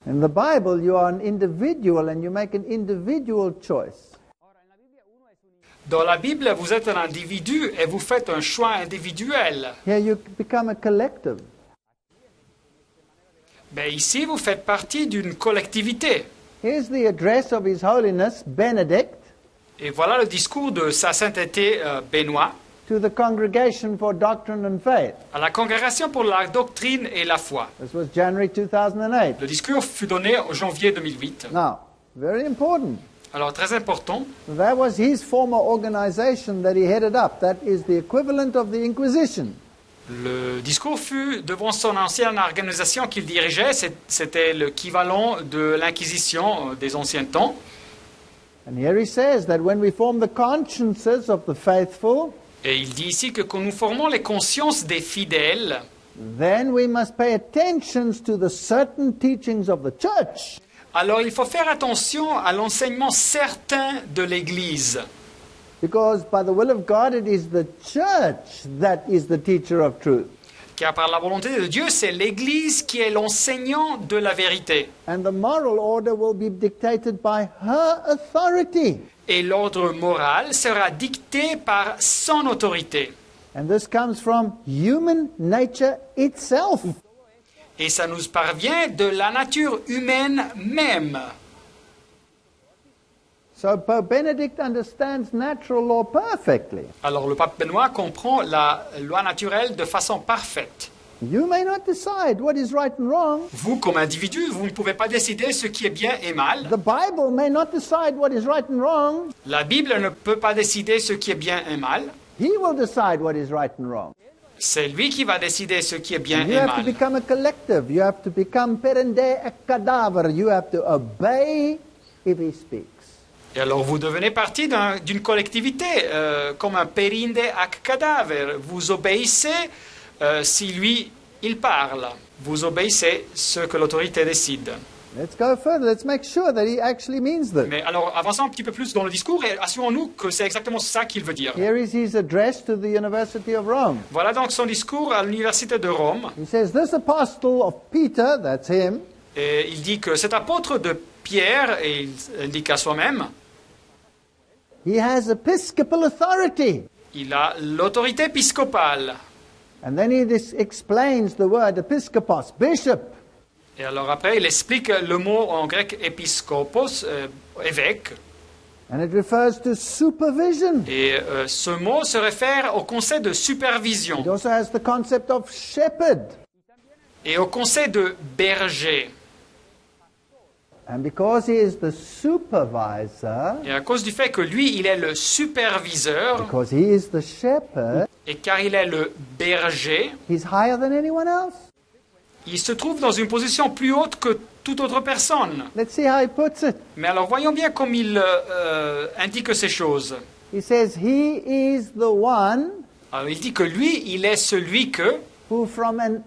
In the Bible, you are an individual and you make an individual choice. Dans la Bible, vous êtes un individu et vous faites un choix individuel. Here you become a collective. Mais ici, vous faites partie d'une collectivité. Here's the address of His Holiness Benedict Et voilà le discours de Sa Sainteté Benoît to the Congregation for Doctrine and Faith. à la Congrégation pour la doctrine et la foi. This was January 2008. Le discours fut donné en janvier 2008. Now, very important. Alors, très important, That was his former organization that he headed up. That is the equivalent of the Inquisition. le discours fut devant son ancienne organisation qu'il dirigeait. C'était l'équivalent de l'Inquisition des anciens temps. And here he says that when we form the consciences of the faithful, Et il dit ici que quand nous formons les consciences des fidèles, then we must pay attention to the certain teachings of the church. alors il faut faire attention à l'enseignement certain de l'Église. Because by the will of God, it is the church that is the teacher of truth. Car par la volonté de Dieu, c'est l'Église qui est l'enseignant de la vérité. And the moral order will be dictated by her authority. Et l'ordre moral sera dicté par son autorité. And this comes from human nature itself. Et ça nous parvient de la nature humaine même. So Pope Benedict understands natural law perfectly. Alors le pape Benoît comprend la loi naturelle de façon parfaite. You may not decide what is right and wrong. Vous, comme individu, vous ne pouvez pas décider ce qui est bien et mal. The Bible may not decide what is right and wrong. La Bible ne peut pas décider ce qui est bien et mal. He will decide what is right and wrong. C'est lui qui va décider ce qui est bien You et have to mal. become a collective. You have to become perende et cadaver. You have to obey if he speaks. Et alors vous devenez partie d'une collectivité, comme un perinde ac cadaver. Vous obéissez si lui, il parle. Vous obéissez ce que l'autorité décide. Let's go further. Let's make sure that he actually means this. Mais alors avançons un petit peu plus dans le discours et assurons-nous que c'est exactement ça qu'il veut dire. Here is his address to the University of Rome. Voilà donc son discours à l'université de Rome. He says, this apostle of Peter, that's him, Et il dit que cet apôtre de Pierre, et il indique à soi-même, he has episcopal authority. il a l'autorité épiscopale. And then he explains the word episkopos, bishop. Et alors après, il explique le mot en grec épiscopos, évêque. And it refers to supervision. Et ce mot se réfère au conseil de It supervision also has the concept of shepherd. et au conseil de berger. And because he is the supervisor, Et à cause du fait que lui, il est le superviseur, because he is the shepherd, et car il est le berger, he's higher than anyone else. il se trouve dans une position plus haute que toute autre personne. Let's see how he puts it. Mais alors voyons bien comme il indique ces choses. He says he is the one Alors, il dit que lui, il est celui que, who from an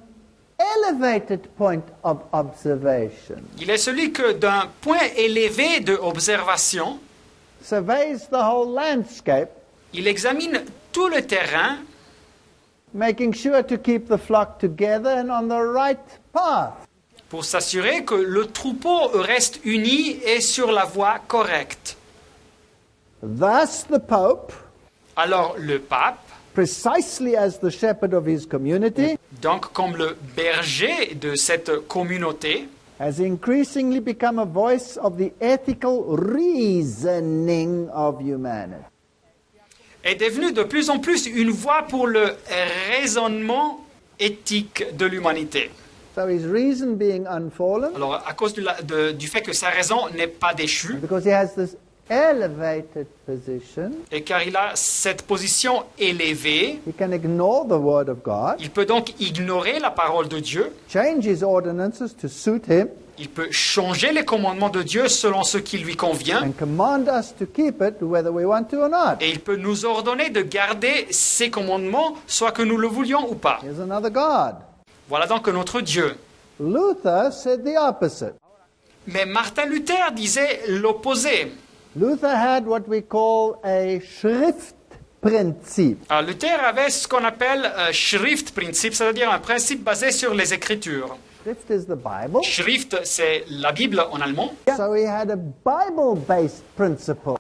elevated point of observation il est celui que d'un point élevé de observation, surveys the whole landscape, il examine tout le terrain making sure to keep the flock together and on the right path. pour s'assurer que le troupeau reste uni et sur la voie correcte. Thus the Pope, Alors le pape, precisely as the shepherd of his community, donc comme le berger de cette communauté, has increasingly become a voice of the ethical reasoning of humanity. est devenu de plus en plus une voix pour le raisonnement éthique de l'humanité. So his reason being unfallen, Alors à cause du fait que sa raison n'est pas déchue, because he has this elevated position, et car il a cette position élevée, he can ignore the word of God, il peut donc ignorer la parole de Dieu, change his ordinances to suit him, il peut changer les commandements de Dieu selon ce qui lui convient, and command us to keep it whether we want to or not. et il peut nous ordonner de garder ces commandements, soit que nous le voulions ou pas. Here's another God. Voilà donc notre Dieu. Luther said the opposite. Mais Martin Luther disait l'opposé. Luther had what we call a Schriftprinzip. Alors, Luther avait ce qu'on appelle Schriftprinzip, c'est-à-dire un principe basé sur les Écritures. Schrift is the Bible. Schrift, c'est la Bible en allemand. So he had a Bible-based principle.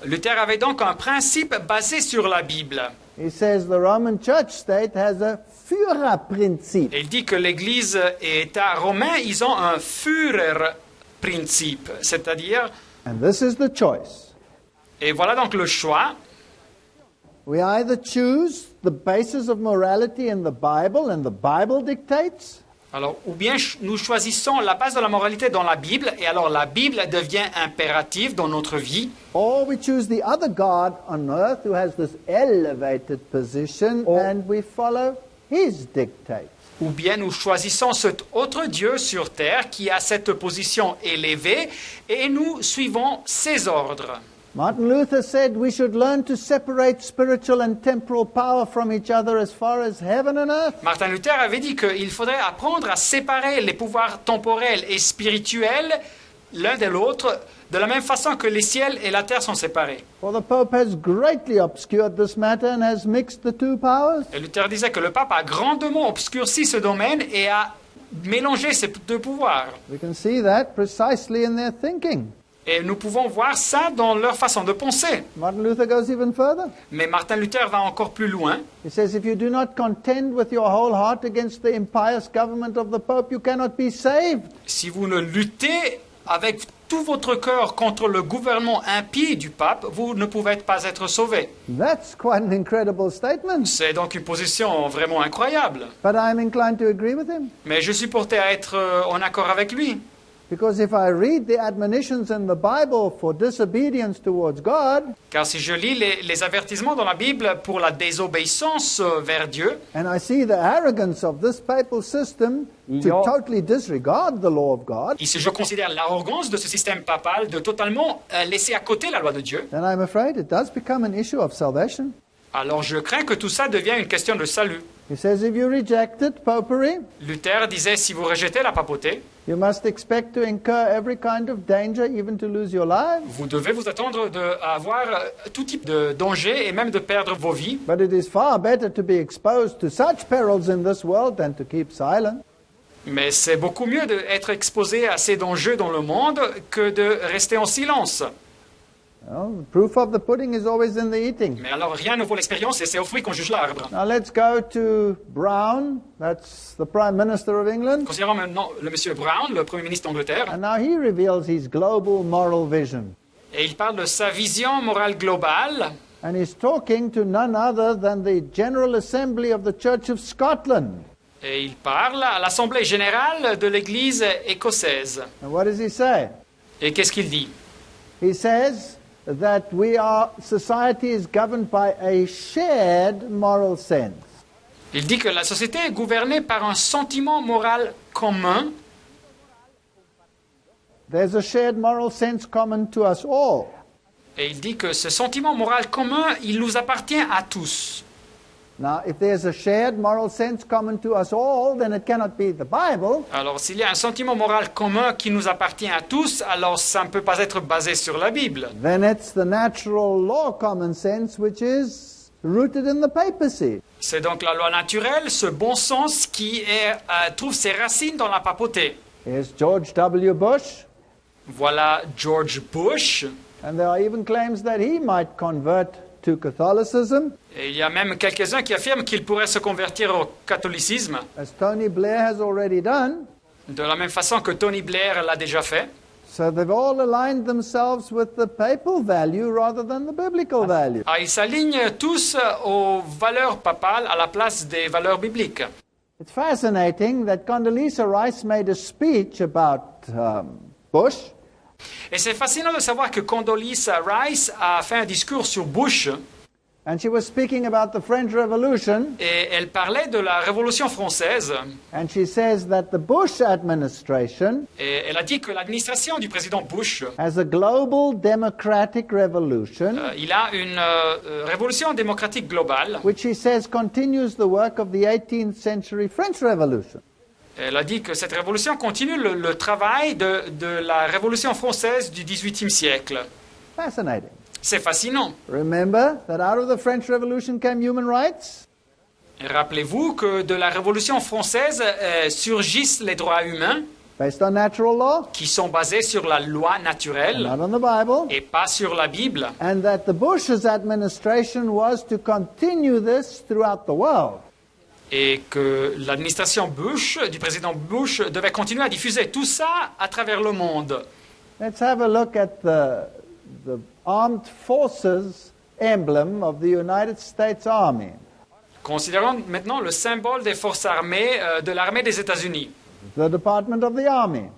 Luther avait donc un principe basé sur la Bible. He says the Roman Church state has a Führerprinzip. Et il dit que l'Église et l'État romain, ils ont un Führerprinzip, c'est-à-dire, And this is the choice. et voilà donc le choix. We either choose the basis of morality in the Bible, and the Bible dictates, Alors, ou bien nous choisissons la base de la moralité dans la Bible, et alors la Bible devient impérative dans notre vie, or we choose the other God on earth who has this elevated position, and we follow his dictates. ou bien nous choisissons cet autre Dieu sur terre qui a cette position élevée, et nous suivons ses ordres. Martin Luther said we should learn to separate spiritual and temporal power from each other as far as heaven and earth. Martin Luther avait dit qu'il faudrait apprendre à séparer les pouvoirs temporels et spirituels l'un de l'autre, de la même façon que les ciels et la terre sont séparés. For the Pope has greatly obscured this matter and has mixed the two powers. Et Luther disait que le pape a grandement obscurci ce domaine et a mélangé ces deux pouvoirs. We can see that precisely in their thinking. Et nous pouvons voir ça dans leur façon de penser. Martin Luther goes even further. Mais Martin Luther va encore plus loin. He says, if you do not contend with your whole heart against the impious government of the Pope, you cannot be saved. Si vous ne luttez avec tout votre cœur contre le gouvernement impie du pape, vous ne pouvez pas être sauvé. That's quite an incredible statement. C'est donc une position vraiment incroyable. But I'm inclined to agree with him. Mais je suis porté à être en accord avec lui. Because if I read the admonitions in the Bible for disobedience towards God, Car si je lis les avertissements dans la Bible pour la désobéissance vers Dieu, and I see the arrogance of this papal system to totally disregard the law of God, et si je considère l'arrogance de ce système papal de totalement laisser à côté la loi de Dieu, then I'm afraid it does become an issue of salvation. alors je crains que tout ça devienne une question de salut. He says if you rejected popery, Luther disait, si vous rejetez la papauté, you must expect to incur every kind of danger, even to lose your lives. vous devez vous attendre à avoir tout type de danger et même de perdre vos vies. But it is far better to be exposed to such perils in this world than to keep silent. Mais c'est beaucoup mieux d'être exposé à ces dangers dans le monde que de rester en silence. Well, the proof of the pudding is always in the eating. Mais alors rien ne vaut l'expérience et c'est au fruit qu'on juge l'arbre. Now let's go to Brown, that's the Prime Minister of England. Considérons maintenant le monsieur Brown, le Premier ministre d'Angleterre, And now he reveals his global moral vision. et il parle de sa vision morale globale. And he's talking to none other than the General Assembly of the Church of Scotland. Et il parle à l'Assemblée générale de l'Église écossaise. And what does he say? Et qu'est-ce qu'il dit? He says that society is governed by a shared moral sense. Il dit que la société est gouvernée par un sentiment moral commun. There's a shared moral sense common to us all. Et il dit que ce sentiment moral commun, il nous appartient à tous. Now, if there's a shared moral sense common to us all, then it cannot be the Bible. Alors, s'il y a un sentiment moral commun qui nous appartient à tous, alors ça ne peut pas être basé sur la Bible. Then it's the natural law common sense which is rooted in the papacy. C'est donc la loi naturelle, ce bon sens qui trouve ses racines dans la papauté. Here's George W. Bush, Voilà George Bush. and there are even claims that he might convert to Catholicism, Et il y a même quelques-uns qui affirment qu'il pourrait se convertir au catholicisme, as Tony Blair has already done. de la même façon que Tony Blair l'a déjà fait. So they've all aligned themselves with the papal value rather than the biblical value. Ah, ils s'alignent tous aux valeurs papales à la place des valeurs bibliques. It's fascinating that Condoleezza Rice made a speech about Bush, Et c'est fascinant de savoir que Condoleezza Rice a fait un discours sur Bush and she was speaking about the French Revolution, et elle parlait de la Révolution française and she says that the Bush administration et elle a dit que l'administration du président Bush, has a global democratic revolution, il a une révolution démocratique globale. which she says continues the work of the 18th century French Revolution. Elle a dit que cette révolution continue le travail de la Révolution française du XVIIIe siècle. Fascinating. C'est fascinant. Remember that out of the French Revolution came human rights? Et rappelez-vous que de la Révolution française surgissent les droits humains based on natural law, qui sont basés sur la loi naturelle not on the Bible, et pas sur la Bible. and that the Bush's administration was to continue this throughout the world. Et que l'administration Bush, du président Bush, devait continuer à diffuser tout ça à travers le monde. Let's have a look at the armed forces emblem of the United States Army. Considérons maintenant le symbole des forces armées de l'armée des États-Unis. The Department of the Army.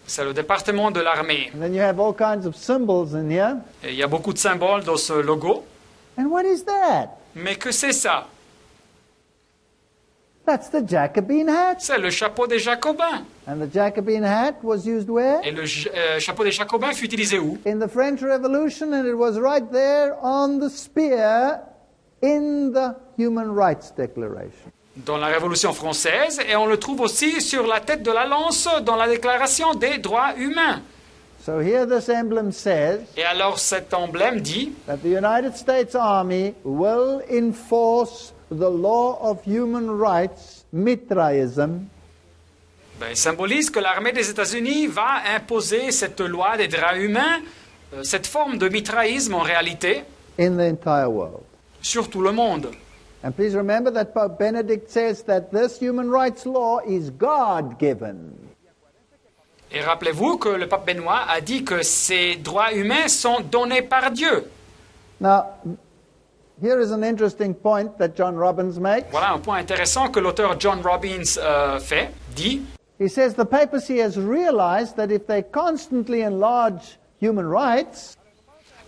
C'est le département de l'armée. And then you have all kinds of symbols in here. Et il y a beaucoup de symboles dans ce logo. And what is that? Mais que c'est ça? That's the Jacobin hat. C'est le chapeau des Jacobins. And the Jacobin hat was used where? Et le chapeau des Jacobins fut utilisé où? In the French Revolution, and it was right there on the spear in the Human Rights Declaration. Dans la Révolution française, et on le trouve aussi sur la tête de la lance dans la Déclaration des droits humains. So here this emblem says Et alors cet emblème dit that the United States Army will enforce the law of human rights, mitraism, il symbolise que l'armée des États-Unis va imposer cette loi des droits humains, cette forme de mitraïsme en réalité, in the entire world. sur tout le monde. And please remember that Pope Benedict says that this human rights law is God-given. Et rappelez-vous que le pape Benoît a dit que ces droits humains sont donnés par Dieu. Now, here is an interesting point that John Robbins makes. Voilà un point intéressant que l'auteur John Robbins dit. He says the papacy has realized that if they constantly enlarge human rights,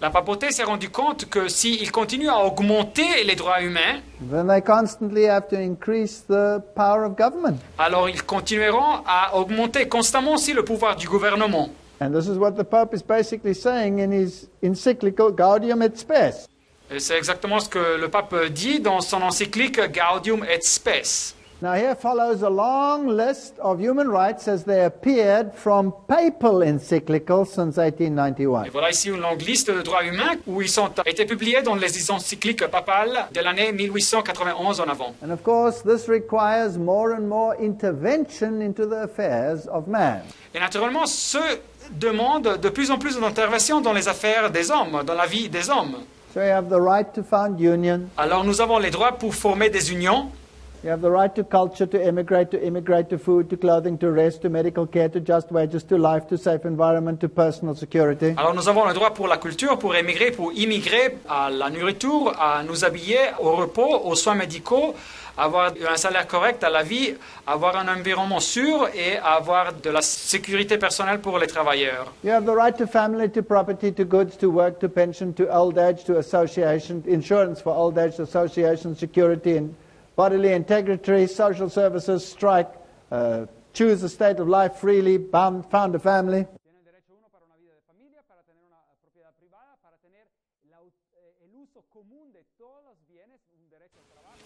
La papauté s'est rendu compte que s'ils continuent à augmenter les droits humains, then they constantly have to increase the power of government. alors ils continueront à augmenter constamment aussi le pouvoir du gouvernement. And this is what the Pope is basically saying in his encyclical Gaudium et Spes. Et c'est exactement ce que le pape dit dans son encyclique Gaudium et Spes. Now here follows a long list of human rights as they appeared from papal encyclicals since 1891. Et voilà ici une longue liste de droits humains où ils ont été publiés dans les encycliques papales de l'année 1891 en avant. And of course, this requires more and more intervention into the affairs of man. Et naturellement, ce demande de plus en plus d'intervention dans les affaires des hommes, dans la vie des hommes. So you have the right to found union. Alors nous avons les droits pour former des unions. You have the right to culture, to immigrate to food, to clothing, to rest, to medical care, to just wages, to life, to safe environment, to personal security. Alors nous avons le droit pour la culture, pour immigrer à la nourriture, à nous habiller, au repos, aux soins médicaux, avoir un salaire correct à la vie, avoir un environnement sûr et avoir de la sécurité personnelle pour les travailleurs. You have the right to family, to property, to goods, to work, to pension, to old age, to association, insurance for old age, association, security, and bodily integrity, social services, strike, choose a state of life freely, found a family.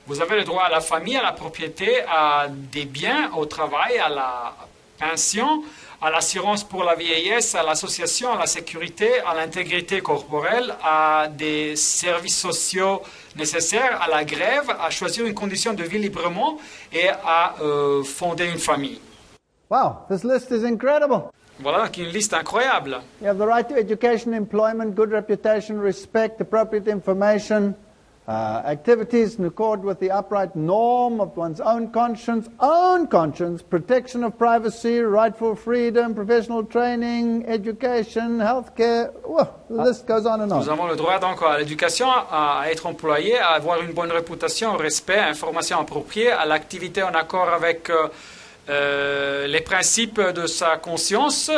Vous avez le droit à la famille, à la propriété, à des biens, au travail, à la pension, à l'assurance pour la vieillesse, à l'association, à la sécurité, à l'intégrité corporelle, à des services sociaux nécessaires, à la grève, à choisir une condition de vie librement et à fonder une famille. Wow, this list is incredible. Voilà donc une liste incroyable. You have the right to education, employment, good reputation, respect, appropriate information, activities in accord with the upright norm of one's own conscience, protection of privacy, rightful freedom, professional training, education, healthcare. The list goes on and on. Nous avons le droit donc à l'éducation, à être employé, à avoir une bonne réputation, respect, information appropriée, à l'activité en accord avec les principes de sa conscience,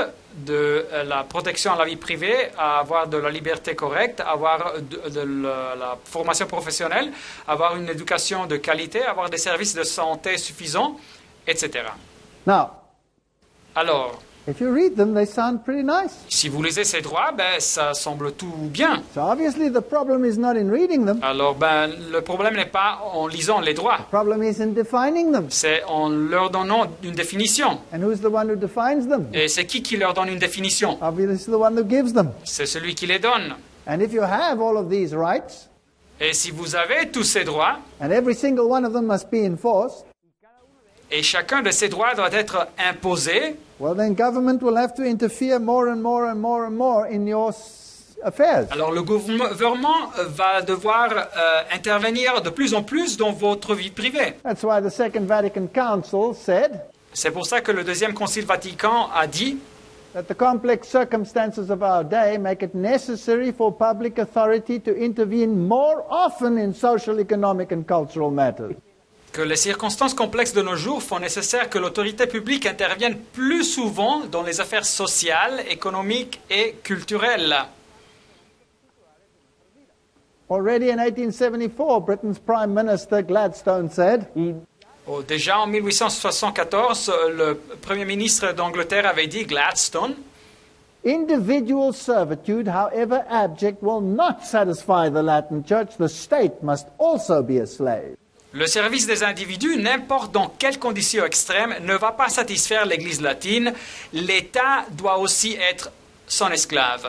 de la protection à la vie privée, à avoir de la liberté correcte, avoir de la formation professionnelle, avoir une éducation de qualité, avoir des services de santé suffisants, etc. Now, alors, if you read them, they sound pretty nice. si vous lisez ces droits, ça semble tout bien. So obviously the problem is not in reading them. Alors, le problème n'est pas en lisant les droits, The problem is in defining them. c'est en leur donnant une définition. And who's the one who defines them? Et c'est qui leur donne une définition? Obviously the one who gives them. C'est celui qui les donne. And if you have all of these rights, Et si vous avez tous ces droits, and every single one of them must be enforced, et chacun de ces droits doit être imposé, well, then government will have to interfere more and more and more and more in your affairs. alors le gouvernement va devoir intervenir de plus en plus dans votre vie privée. That's why the Second Vatican Council said C'est pour ça que le deuxième concile Vatican a dit that the complex circumstances of our day make it necessary for public authority to intervene more often in social, economic and cultural matters. que les circonstances complexes de nos jours font nécessaire que l'autorité publique intervienne plus souvent dans les affaires sociales, économiques et culturelles. Already in 1874, Britain's Prime Minister Gladstone said, Oh, déjà en 1874, le Premier ministre d'Angleterre avait dit, Gladstone, individual servitude, however abject, will not satisfy the Latin Church. The state must also be a slave. le service des individus, n'importe dans quelles conditions extrêmes, ne va pas satisfaire l'Église latine. L'État doit aussi être son esclave.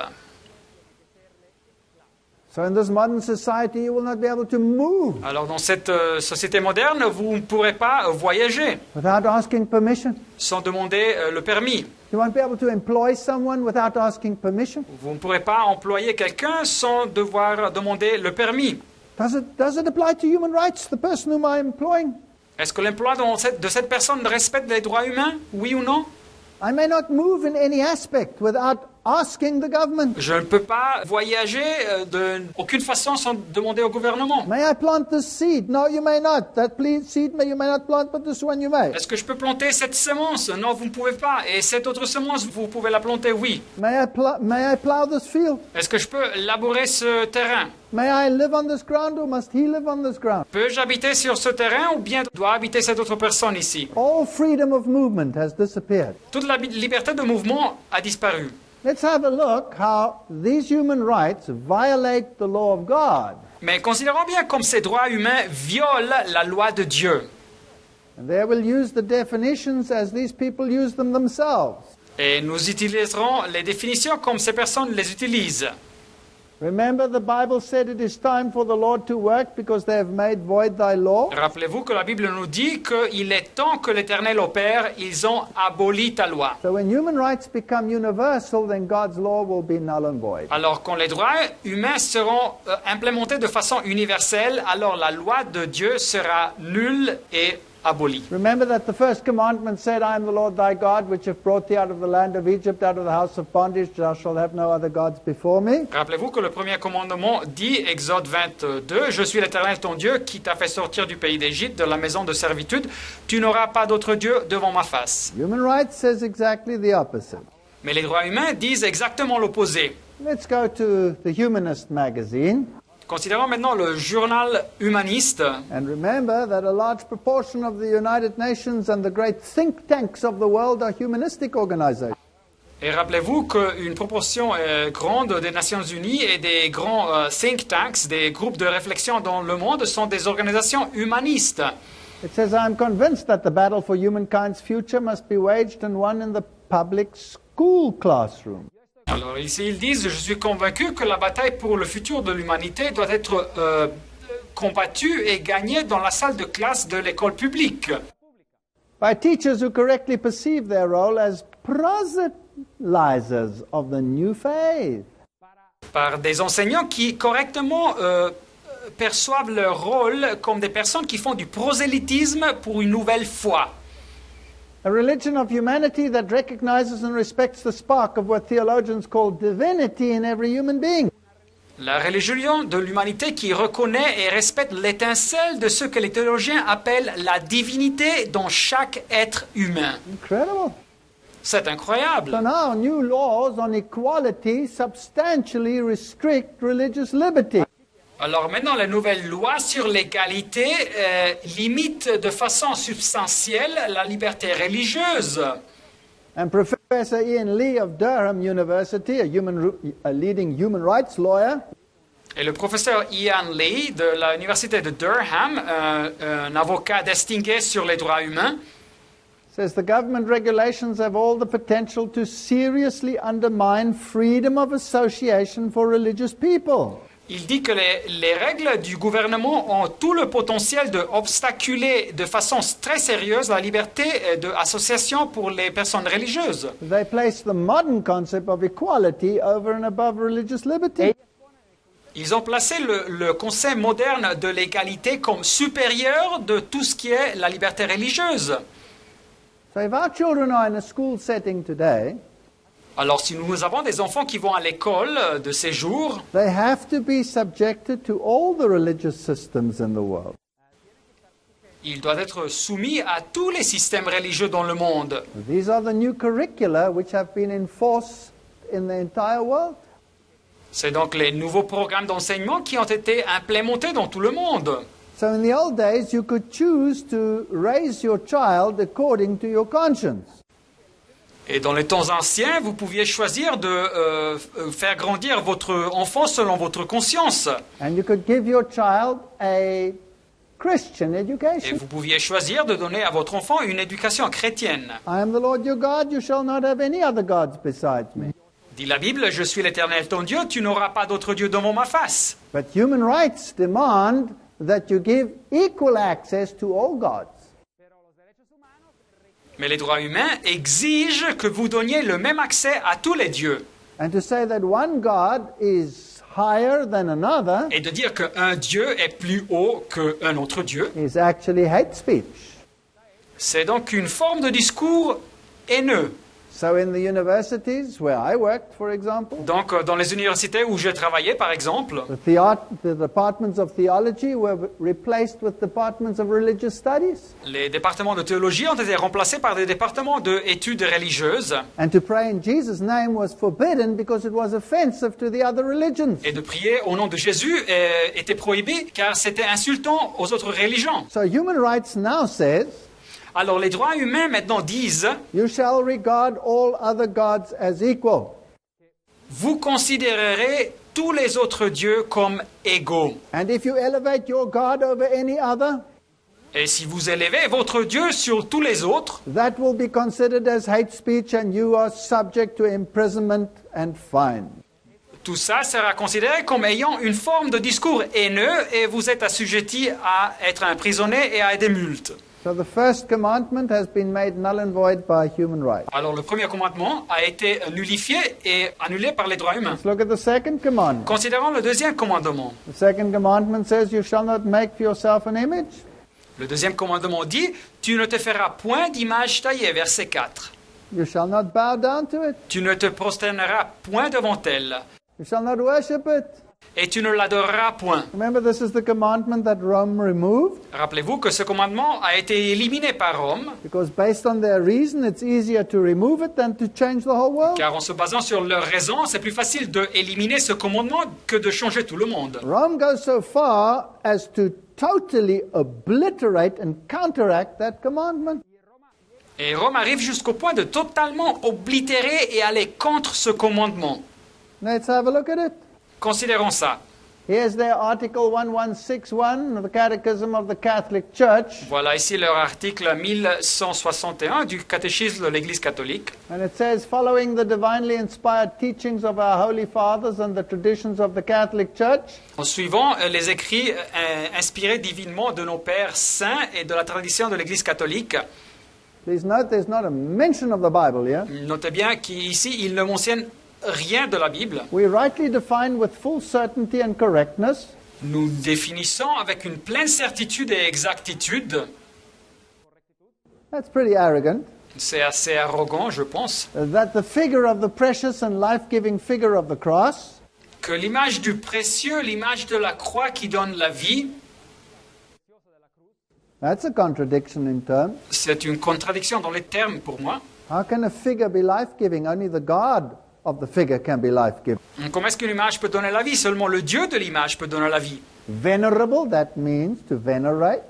So in this modern society, you will not be able to move Alors dans cette société moderne, vous ne pourrez pas voyager without asking permission. sans demander le permis. You won't be able to employ someone without asking permission. Vous ne pourrez pas employer quelqu'un sans devoir demander le permis. Does it apply to human rights, the person whom I'm employing? Est-ce que l'emploi de cette personne respecte les droits humains, oui ou non? I may not move in any aspect without asking the government. Je ne peux pas voyager d'aucune façon sans demander au gouvernement. May I plant this seed? No, you may not. That seed you may not plant, but this one you may. Est-ce que je peux planter cette semence? Non, vous ne pouvez pas. Et cette autre semence, vous pouvez la planter, oui. May I plow this field? Est-ce que je peux labourer ce terrain? May I live on this ground or must he live on this ground? Peux-je habiter sur ce terrain ou bien doit habiter cette autre personne ici? All freedom of movement has disappeared. Toute la liberté de mouvement a disparu. Let's have a look how these human rights violate the law of God. Mais considérons bien comme ces droits humains violent la loi de Dieu. And there we'll use the definitions as these people use them themselves. Et nous utiliserons les définitions comme ces personnes les utilisent. Remember, the Bible said it is time for the Lord to work because they have made void thy law. Rappelez-vous que la Bible nous dit qu'il est temps que l'Éternel opère, ils ont aboli ta loi. So when human rights become universal, then God's law will be null and void. Alors quand les droits humains seront implémentés de façon universelle, alors la loi de Dieu sera nulle et abolie. Remember that the first commandment said, I am the Lord thy God, which have brought thee out of the land of Egypt, out of the house of bondage. Thou shalt have no other gods before me. Rappelez-vous que le premier commandement dit, Exode 22, Je suis l'Éternel ton Dieu qui t'a fait sortir du pays d'Égypte, de la maison de servitude. Tu n'auras pas d'autre Dieu devant ma face. Human rights says exactly the opposite. Mais les droits humains disent exactement l'opposé. Let's go to the Humanist magazine. Considérons maintenant le journal humaniste. And remember that a large proportion of the United Nations and the great think tanks of the world are humanistic organizations. Et rappelez-vous qu'une proportion grande des Nations Unies et des grands think tanks, des groupes de réflexion dans le monde, sont des organisations humanistes. It says, I am convinced that the battle for humankind's future must be waged and won in the public school classroom. Alors ici ils disent, je suis convaincu que la bataille pour le futur de l'humanité doit être combattue et gagnée dans la salle de classe de l'école publique. By teachers who correctly perceive their role as proselytizers of the new faith. Par des enseignants qui correctement perçoivent leur rôle comme des personnes qui font du prosélytisme pour une nouvelle foi. A religion of humanity that recognizes and respects the spark of what theologians call divinity in every human being. La religion de l'humanité qui reconnaît et respecte l'étincelle de ce que les théologiens appellent la divinité dans chaque être humain. Incredible. C'est incroyable. So now new laws on equality substantially restrict religious liberty. Alors maintenant, les nouvelles lois sur l'égalité limitent de façon substantielle la liberté religieuse. And Professor Ian Lee of Durham University, a leading human rights lawyer, Et le professeur Ian Lee de l'université de Durham, un avocat distingué sur les droits humains, says the government regulations have all the potential to seriously undermine freedom of association for religious people. Il dit que les règles du gouvernement ont tout le potentiel d'obstaculer de façon très sérieuse la liberté d'association pour les personnes religieuses. They place the modern concept of equality over and above religious liberty. Ils ont placé le concept moderne de l'égalité comme supérieur de tout ce qui est la liberté religieuse. So if our children are in a school setting today, Alors si nous avons des enfants qui vont à l'école de ces jours, they have to be subjected to all the religious systems in the world. ils doivent être soumis à tous les systèmes religieux dans le monde. These are the new curricula which have been enforced in the entire world. C'est donc les nouveaux programmes d'enseignement qui ont été implémentés dans tout le monde. So in the old days, you could choose to raise your child according to your conscience. Et dans les temps anciens, vous pouviez choisir de faire grandir votre enfant selon votre conscience. And you could give your child a Christian Et education. vous pouviez choisir de donner à votre enfant une éducation chrétienne. I am the Lord your God, you shall not have any other gods besides me. Dit la Bible, je suis l'Éternel ton Dieu, tu n'auras pas d'autre Dieu devant ma face. But human rights demand that you give equal access to all gods. Mais les droits humains exigent que vous donniez le même accès à tous les dieux. And to say that one God is higher than another Et de dire qu'un Dieu est plus haut qu'un autre Dieu, is actually hate speech. c'est donc une forme de discours haineux. So in the universities where I worked, for example, Donc, dans les universités où j'ai travaillé, par exemple, the departments of theology were replaced with departments of religious studies. les départements de théologie ont été remplacés par des départements d'études religieuses. And to pray in Jesus' name was forbidden because it was offensive to the other religions. Et de prier au nom de Jésus était prohibé car c'était insultant aux autres religions. So human rights now says, Alors, les droits humains maintenant disent, you shall regard all other gods as equal. vous considérerez tous les autres dieux comme égaux. And if you elevate your God over any other, Et si vous élevez votre Dieu sur tous les autres, that will be considered as hate speech and you are subject to imprisonment and fine. tout ça sera considéré comme ayant une forme de discours haineux et vous êtes assujetti à être emprisonné et à des multes. So the first commandment has been made null and void by human rights. Alors le premier commandement a été nullifié et annulé par les droits humains. Let's look at the second commandment. Considérons le deuxième commandement. The second commandment says, you shall not make for yourself an image. Le deuxième commandement dit, tu ne te feras point d'image taillée, verset 4. You shall not bow down to it. Tu ne te prosterneras point devant elle, You shall not worship it. et tu ne l'adoreras point. Remember, this is the commandment that Rome removed, Rappelez-vous que ce commandement a été éliminé par Rome, because based on their reason, it's easier to remove it than to change the whole world. car en se basant sur leur raison, c'est plus facile d'éliminer ce commandement que de changer tout le monde. Rome goes so far as to totally obliterate and counteract that commandment. Et Rome arrive jusqu'au point de totalement oblitérer et aller contre ce commandement. Let's have a look at it. Considérons ça. Here's their Article 1161 of the Catechism of the Catholic Church, Voilà ici leur article 1161 du catéchisme de l'Église catholique. and it says, following the divinely inspired teachings of our Holy Fathers and the traditions of the Catholic Church, En suivant les écrits inspirés divinement de nos pères saints et de la tradition de l'Église catholique, please note there's not a mention of the Bible here. notez bien qu'ici il ne mentionne rien de la Bible. We rightly define with full certainty and correctness Nous définissons avec une pleine certitude et exactitude, that's pretty arrogant, c'est assez arrogant je pense, that the figure of the precious and life-giving figure of the cross que l'image du précieux, l'image de la croix qui donne la vie, that's a contradiction in terms. c'est une contradiction dans les termes pour moi. How can a figure be life-giving? Only the God of the figure can be life-giving. Comment est-ce qu'une image peut donner la vie? Seulement le Dieu de l'image peut donner la vie. Venerable, that means to venerate.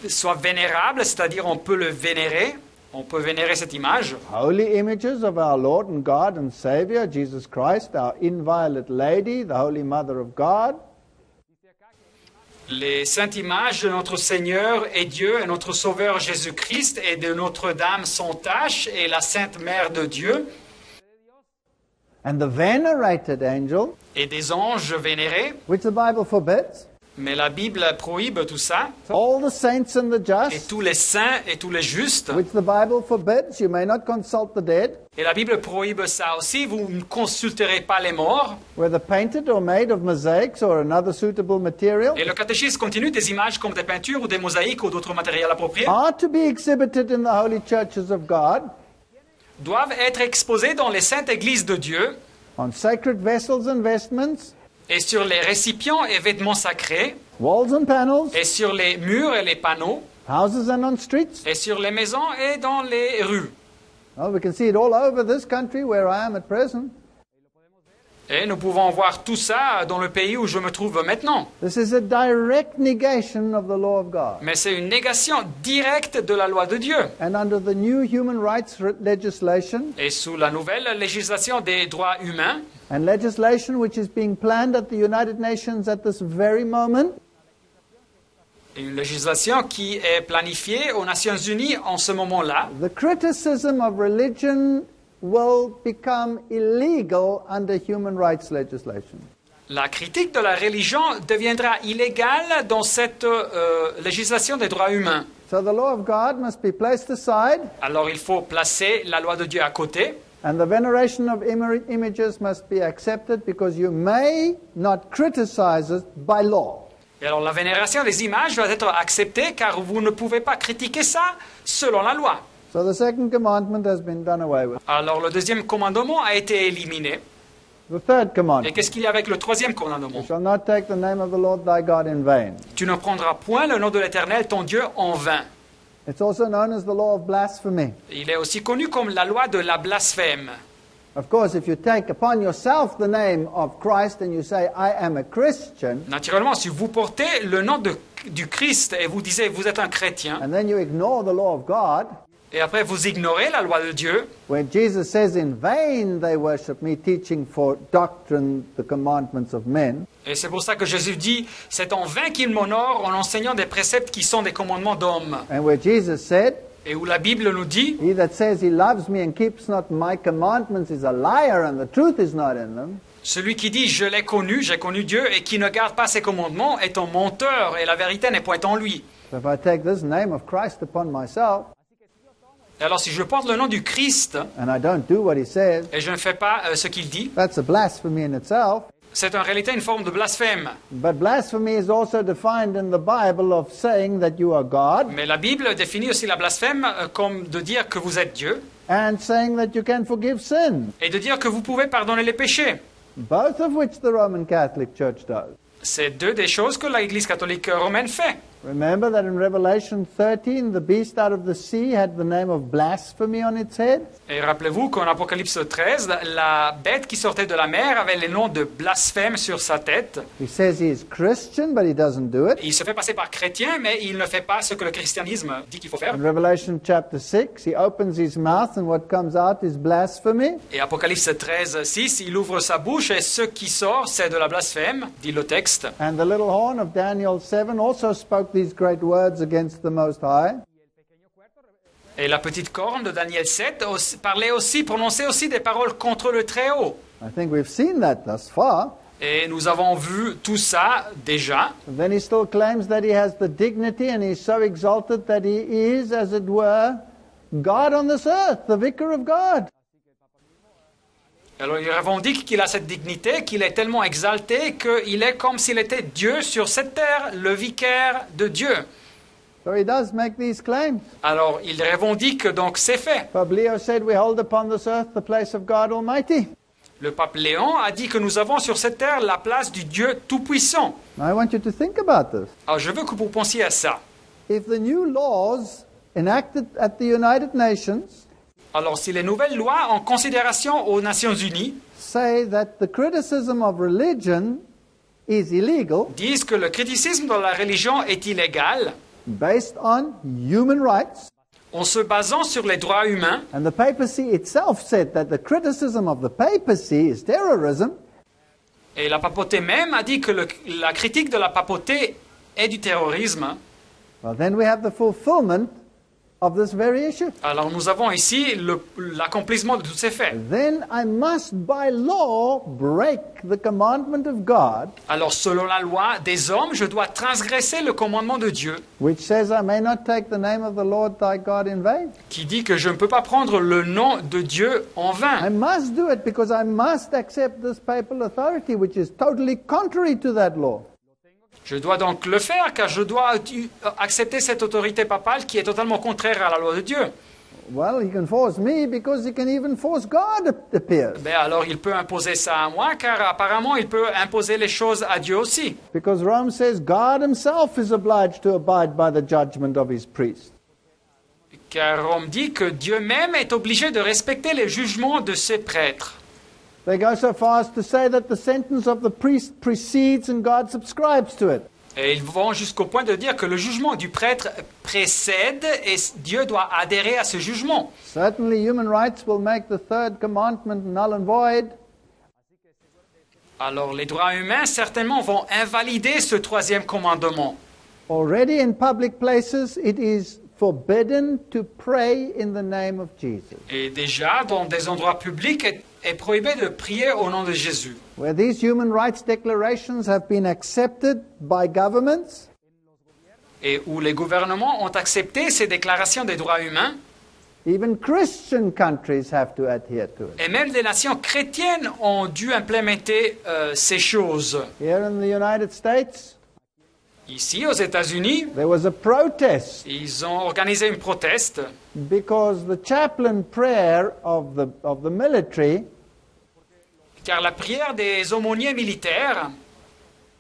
Soit vénérable, c'est-à-dire on peut le vénérer, on peut vénérer cette image. Holy images of our Lord and God and Savior, Jesus Christ, our inviolate Lady, the Holy Mother of God. Les saintes images de notre Seigneur et Dieu et notre Sauveur Jésus-Christ et de Notre-Dame sans tache et la Sainte Mère de Dieu. and the venerated angel, et des anges vénérés. which the Bible forbids, Mais la Bible prohibe tout ça. all the saints and the Et just, tous les saints et tous les justes. which the Bible forbids. You may not consult the dead, Et la Bible prohibe ça aussi. Vous ne consulterez pas les morts. whether painted or made of mosaics or another suitable material, Et le catéchisme continue, des images comme des peintures ou des mosaïques ou d'autres matériels appropriés are to be exhibited in the holy churches of God, doivent être exposés dans les saintes églises de Dieu on sacred vessels and vestments, et sur les récipients et vêtements sacrés walls and panels, et sur les murs et les panneaux houses and on streets. et sur les maisons et dans les rues. Well, we can see it all over this country where I am at present. Et nous pouvons voir tout ça dans le pays où je me trouve maintenant. This is a direct negation of the law of God. Mais c'est une négation directe de la loi de Dieu. And under the new human rights legislation, Et sous la nouvelle législation des droits humains, and legislation which is being planned at the United Nations at this very moment, une législation qui est planifiée aux Nations Unies en ce moment-là, the criticism of religion will become illegal under human rights legislation. la critique de la religion deviendra illégale dans cette législation des droits humains. So the law of God must be placed aside, Alors il faut placer la loi de Dieu à côté, and the veneration of images must be accepted because you may not criticize it by law. et alors la vénération des images doit être acceptée car vous ne pouvez pas critiquer ça selon la loi. So the second commandment has been done away with. Alors le deuxième commandement a été éliminé. The third Et commandment, qu'est-ce qu'il y a avec le troisième commandement? you shall not take the name of the Lord thy God in vain. Tu ne prendras point le nom de l'Éternel, ton Dieu, en vain. It's also known as the law of blasphemy. Il est aussi connu comme la loi de la blasphème. Of course, if you take upon yourself the name of Christ and you say, I am a Christian, Naturellement, si vous portez le nom du Christ et vous disiez vous êtes un chrétien, and then you ignore the law of God, et après vous ignorez la loi de Dieu, when Jesus says, in vain they worship me, teaching for doctrine the commandments of men, et c'est pour ça que Jésus dit, c'est en vain qu'ils m'honorent en enseignant des préceptes qui sont des commandements d'hommes. and where Jesus said, Et où la Bible nous dit, he that says he loves me and keeps not my commandments is a liar and the truth is not in them. celui qui dit je l'ai connu, j'ai connu Dieu, et qui ne garde pas ses commandements est un menteur, et la vérité n'est point en lui. So if I take this name of Christ upon myself Et alors si je porte le nom du Christ, and I don't do what he says, et je ne fais pas ce qu'il dit, that's a blasphemy in itself. c'est en réalité une forme de blasphème. But blasphemy is also defined in the Bible of saying that you are God Mais la Bible définit aussi la blasphème comme de dire que vous êtes Dieu and saying that you can forgive sin, et de dire que vous pouvez pardonner les péchés. both of which the Roman Catholic Church does. C'est deux des choses que l'Église catholique romaine fait. Remember that in Revelation 13, the beast out of the sea had the name of blasphemy on its head? Et rappelez-vous qu'en Apocalypse 13, la bête qui sortait de la mer avait le nom de blasphème sur sa tête. He says he is Christian, but he doesn't do it. Il se fait passer par chrétien, mais il ne fait pas ce que le christianisme dit qu'il faut faire. In Revelation chapter 6, he opens his mouth and what comes out is blasphemy. Et Apocalypse 13, 6, il ouvre sa bouche et ce qui sort, c'est de la blasphème, dit le texte. And the little horn of Daniel 7 also spoke these great words against the Most High. Et la petite corne de Daniel 7 prononçait aussi des paroles contre le Très-Haut. I think we've seen that thus far. Et nous avons vu tout ça déjà. And then he still claims that he has the dignity and he's so exalted that he is, as it were, God on this earth, the vicar of God. Alors il revendique qu'il a cette dignité, qu'il est tellement exalté qu'il est comme s'il était Dieu sur cette terre, le vicaire de Dieu. So he does make these claims. Alors il revendique donc ces faits. Pope Leo said, we hold upon this earth the place of God Almighty. Le pape Léon a dit que nous avons sur cette terre la place du Dieu Tout-Puissant. Now I want you to think about this. Alors je veux que vous pensiez à ça. If the new laws enacted at the United Nations Alors si les nouvelles lois en considération aux Nations Unies say that the criticism of religion is illegal disent que le criticisme de la religion est illégal, based on human rights, en se basant sur les droits humains, and the papacy itself said that the criticism of the papacy is terrorism, et la papauté même a dit que la critique de la papauté est du terrorisme, well, then we have the fulfillment of this very issue. Alors nous avons ici l'accomplissement de tous ces faits. Then I must by law break the commandment of God, Alors selon la loi des hommes, je dois transgresser le commandement de Dieu which says I may not take the name of the Lord thy God in vain. qui dit que je ne peux pas prendre le nom de Dieu en vain. I must do it because I must accept this papal authority, which is totally contrary to that law. Je dois donc le faire car je dois accepter cette autorité papale qui est totalement contraire à la loi de Dieu. Well, he can force me because he can even force God, it appears. Ben alors il peut imposer ça à moi car apparemment il peut imposer les choses à Dieu aussi. Because Rome says God himself is obliged to abide by the judgment of his priest. Car on me dit que Dieu même est obligé de respecter les jugements de ses prêtres. They go so far as to say that the sentence of the priest precedes and God subscribes to it. Et ils vont jusqu'au point de dire que le jugement du prêtre précède et Dieu doit adhérer à ce jugement. Certainly human rights will make the third commandment null and void. Alors les droits humains certainement vont invalider ce troisième commandement. Already in public places it is forbidden to pray in the name of Jesus. Et déjà dans des endroits publics est prohibé de prier au nom de Jésus. Where these human rights declarations have been accepted by governments, Et où les gouvernements ont accepté ces déclarations des droits humains, even Christian countries have to adhere to it. et même des nations chrétiennes ont dû implémenter ces choses. Here in the United States, Ici, aux États-Unis, there was a protest ils ont organisé une proteste because the chaplain prayer of the military car la prière des aumôniers militaires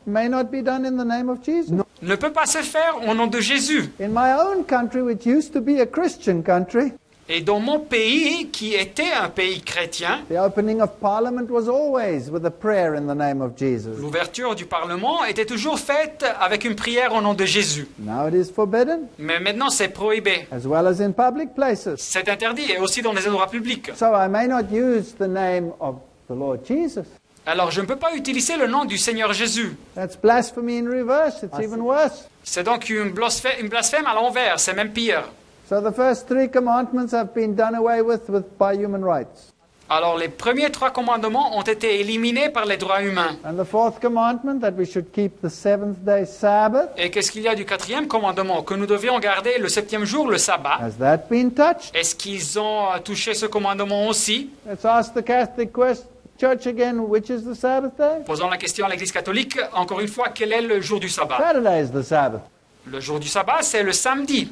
may not be done in the name of Jesus. ne peut pas se faire au nom de Jésus. In my own country, which used to be a Christian country, Et dans mon pays, qui était un pays chrétien, the opening of parliament was always with a prayer in the name of Jesus. l'ouverture du Parlement était toujours faite avec une prière au nom de Jésus. Now it is forbidden, Mais maintenant, c'est prohibé. as well as in public places. C'est interdit, et aussi dans les endroits publics. So I may not use the name of the Lord Jesus. Alors, je ne peux pas utiliser le nom du Seigneur Jésus. That's blasphemy in reverse. It's even worse. C'est donc une blasphème à l'envers, c'est même pire. So the first three commandments have been done away with by human rights. Alors, les premiers 3 commandements ont été éliminés par les droits humains. And the fourth commandment, that we should keep the seventh day Sabbath, Et qu'est-ce qu'il y a du 4e commandement? Que nous devions garder le 7e jour, le sabbat. has that been touched? Est-ce qu'ils ont touché ce commandement aussi? Let's ask the Catholic Church again, which is the Sabbath day? Posons la question à l'Église catholique, encore une fois, quel est le jour du sabbat? Saturday is the Sabbath. Le jour du sabbat, c'est le samedi.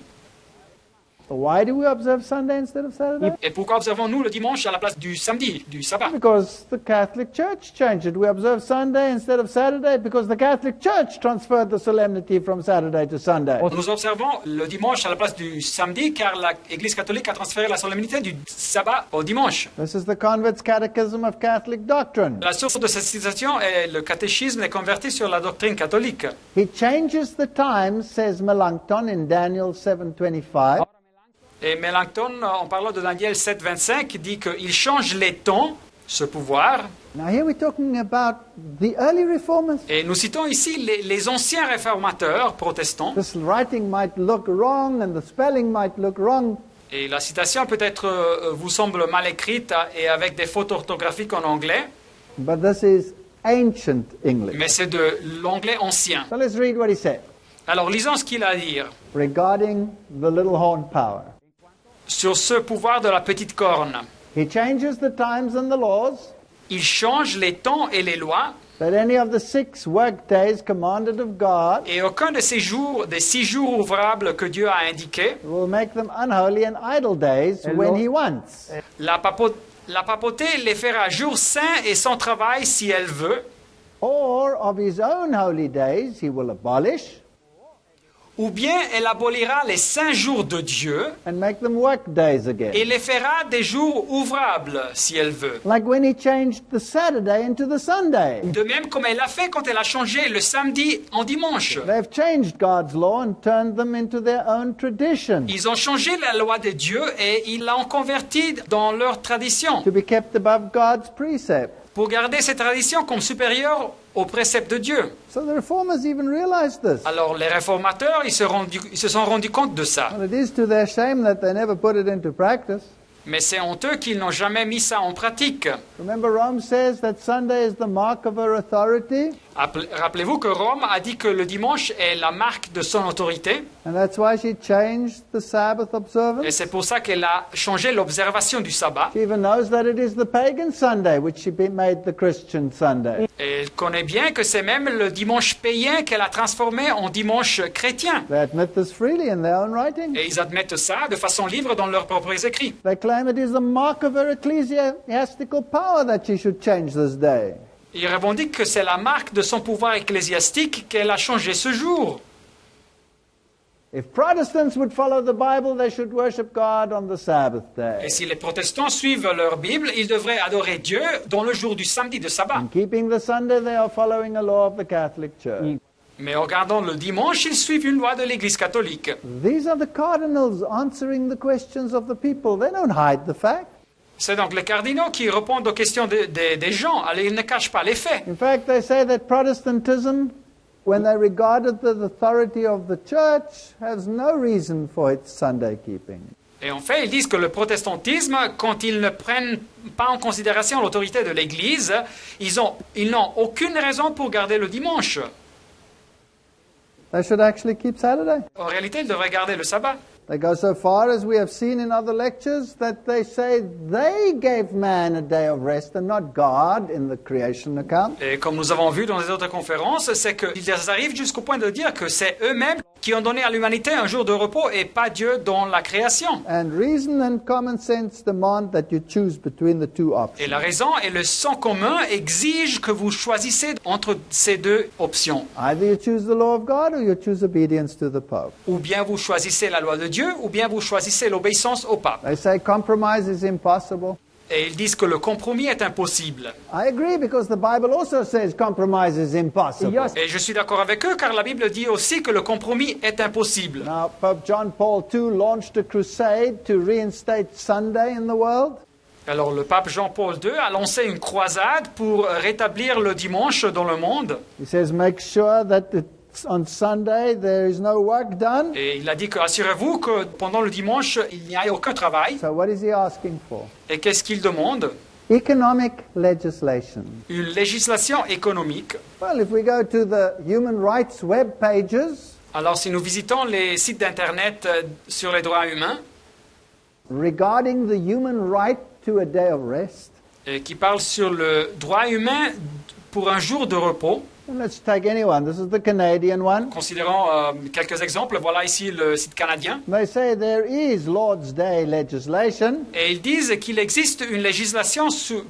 So why do we observe Sunday instead of Saturday? Et pourquoi observons-nous le dimanche à la place du samedi, du sabbat? Because the Catholic Church changed it. We observe Sunday instead of Saturday because the Catholic Church transferred the solemnity from Saturday to Sunday. Nous observons le dimanche à la place du samedi car l'Église catholique a transféré la solennité du sabbat au dimanche. This is the Convert's Catechism of Catholic Doctrine. La source de cette citation est le catéchisme des convertis sur la doctrine catholique. He changes the times, says Melanchthon in Daniel 7:25. Et Melanchthon, en parlant de Daniel 7,25, dit qu'il change les temps, ce pouvoir. Now here we're talking about the early reformers. Et nous citons ici les anciens réformateurs protestants. This writing might look wrong and the spelling might look wrong. Et la citation peut-être vous semble mal écrite et avec des fautes orthographiques en anglais, But this is ancient English. mais c'est de l'anglais ancien. So let's read what he said Alors lisons ce qu'il a à dire regarding the little horn power. sur ce pouvoir de la petite corne. He changes the times and the laws, Il change les temps et les lois, that any of the 6 work days commanded of God et aucun de ces jours, des 6 jours ouvrables que Dieu a indiqués, will make them unholy and idle days when he wants. la papauté les fera jours saints et sans travail si elle veut, Or of his own holy days he will abolish ou bien elle abolira les saints jours de Dieu and make them work days again. et les fera des jours ouvrables si elle veut. Like when he changed the Saturday into the Sunday. De même comme elle l'a fait quand elle a changé le samedi en dimanche. They've changed God's law and turned them into their own tradition Ils ont changé la loi de Dieu et ils l'ont convertie dans leur tradition to be kept above God's precept. pour garder ces traditions comme supérieures aux préceptes de Dieu. So the reformers even realized this. Alors les réformateurs, ils se sont rendus compte de ça. Well, it is to their shame that they never put it into practice. Mais c'est honteux qu'ils n'ont jamais mis ça en pratique. Remember, Rome says that Sunday is the mark of her authority, Rappelez-vous que Rome a dit que le dimanche est la marque de son autorité. and that's why she changed the Sabbath Et observance. c'est pour ça qu'elle a changé l'observation du sabbat. She even knows that it is the pagan Sunday which she made the Christian Sunday. Et elle connaît bien que c'est même le dimanche païen qu'elle a transformé en dimanche chrétien. They admit this freely in their own writing. Et ils admettent ça de façon libre dans leurs propres écrits. They claim it is the mark of her ecclesiastical power that she should change this day. Ils revendiquent que c'est la marque de son pouvoir ecclésiastique qu'elle a changé ce jour. If Protestants would follow the Bible, they should worship God on the Sabbath day. Et si les protestants suivent leur Bible, ils devraient adorer Dieu dans le jour du samedi de sabbat. In keeping the Sunday, they are following a law of the Catholic Church. Mais en regardant le dimanche, ils suivent une loi de l'Église catholique. These are the cardinals answering the questions of the people. They don't hide the fact. C'est donc les cardinaux qui répondent aux questions des gens. Alors, ils ne cachent pas les faits. In fact, they say that Protestantism, when they regarded the authority of the church, has no reason for its Sunday keeping. Et en fait, ils disent que le protestantisme, quand ils ne prennent pas en considération l'autorité de l'Église, ils n'ont aucune raison pour garder le dimanche. They should actually keep Saturday. En réalité, ils devraient garder le sabbat. They go so far, as we have seen in other lectures, that they say they gave man a day of rest and not God in the creation account. Et comme nous avons vu dans les autres conférences, c'est qu'ils arrivent jusqu'au point de dire que c'est eux-mêmes qui ont donné à l'humanité un jour de repos et pas Dieu dans la création. And reason and common sense demand that you choose between the two Et options. la raison et le sens commun exigent que vous choisissez entre ces deux options. Either you choose the law of God or you choose obedience to the Pope. Ou bien vous choisissez la loi de Dieu, ou bien vous choisissez l'obéissance au pape. They say compromise is impossible. Et ils disent que le compromis est impossible. I agree, because the Bible also says compromise is impossible. Et je suis d'accord avec eux car la Bible dit aussi que le compromis est impossible. Now, Pope John Paul II launched a crusade to reinstate Sunday in the world. Alors le pape Jean-Paul II a lancé une croisade pour rétablir le dimanche dans le monde. He says, make sure that on Sunday there is no work done. Et il a dit que assurez-vous que pendant le dimanche, il n'y a aucun travail. So what is he asking for? Et qu'est-ce qu'il demande? Economic legislation. Une législation économique. Well, if we go to the human rights web pages, Alors si nous visitons les sites d'Internet sur les droits humains, regarding the human right to a day of rest, qui parlent sur le droit humain pour un jour de repos, and let's take anyone. This is the Canadian one. considérons quelques exemples. Voilà ici le site canadien. They say there is Lord's Day legislation, Et ils disent qu'il existe une législation